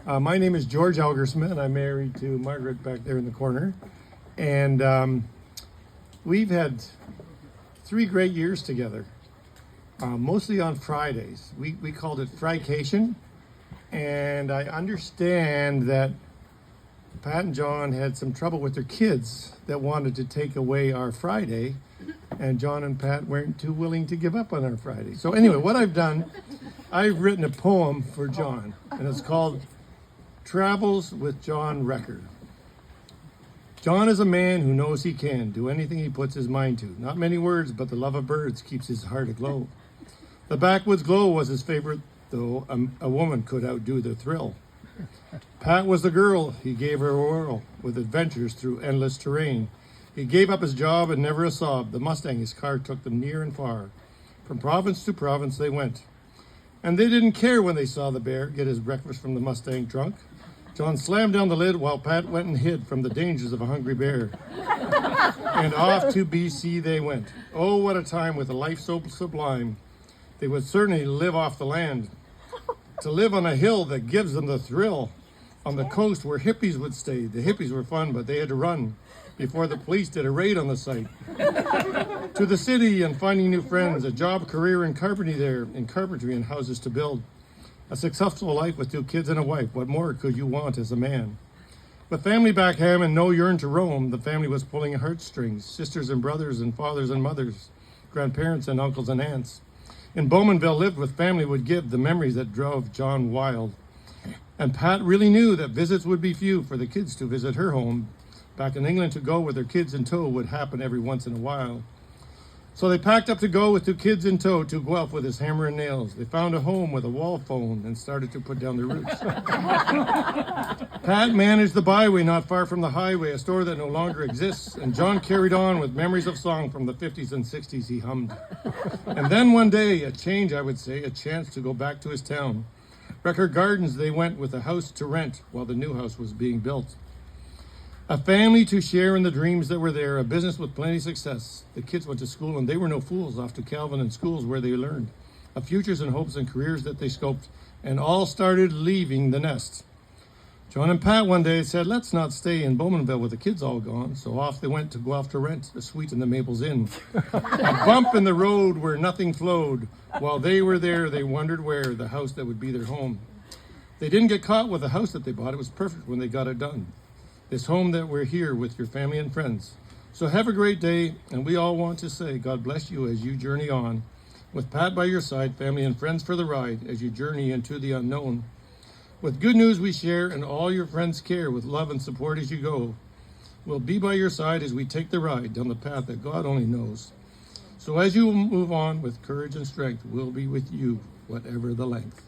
My name is George Elgersma, and I'm married to Margaret back there in the corner. And we've had 3 great years together, mostly on Fridays. We called it Frycation, and I understand that Pat and John had some trouble with their kids that wanted to take away our Friday, and John and Pat weren't too willing to give up on our Friday. So anyway, what I've done, I've written a poem for John, and it's called Travels with John Recker. John is a man who knows he can do anything he puts his mind to. Not many words, but the love of birds keeps his heart aglow. The backwoods glow was his favorite, though a woman could outdo the thrill. Pat was the girl, he gave her a whirl, with adventures through endless terrain. He gave up his job and never a sob. The Mustang, his car, took them near and far. From province to province they went. And they didn't care when they saw the bear get his breakfast from the Mustang trunk. John slammed down the lid while Pat went and hid from the dangers of a hungry bear. And off to BC they went. Oh, what a time with a life so sublime. They would certainly live off the land. To live on a hill that gives them the thrill. On the coast where hippies would stay. The hippies were fun, but they had to run before the police did a raid on the site. To the city and finding new friends, a job, career in carpentry there, in carpentry and houses to build. A successful life with 2 kids and a wife. What more could you want as a man? With family back home and no yearn to roam, the family was pulling heartstrings, sisters and brothers and fathers and mothers, grandparents and uncles and aunts. In Bowmanville lived with family would give the memories that drove John wild. And Pat really knew that visits would be few for the kids to visit her home. Back in England to go with their kids in tow would happen every once in a while. So they packed up to go with 2 kids in tow to Guelph with his hammer and nails. They found a home with a wall phone and started to put down the roots. Pat managed the byway not far from the highway, a store that no longer exists, and John carried on with memories of song from the 50s and 60s he hummed. And then one day, a change I would say, a chance to go back to his town. Record Gardens they went with a house to rent while the new house was being built. A family to share in the dreams that were there, a business with plenty of success. The kids went to school and they were no fools, off to Calvin and schools where they learned. Of futures and hopes and careers that they scoped, and all started leaving the nest. John and Pat one day said, let's not stay in Bowmanville with the kids all gone. So off they went to go off to rent a suite in the Maples Inn. A bump in the road where nothing flowed. While they were there, they wondered where, the house that would be their home. They didn't get caught with the house that they bought. It was perfect when they got it done. This home that we're here with your family and friends. So have a great day, and we all want to say God bless you as you journey on. With Pat by your side, family and friends for the ride as you journey into the unknown. With good news we share and all your friends care, with love and support as you go. We'll be by your side as we take the ride down the path that God only knows. So as you move on with courage and strength, we'll be with you, whatever the length.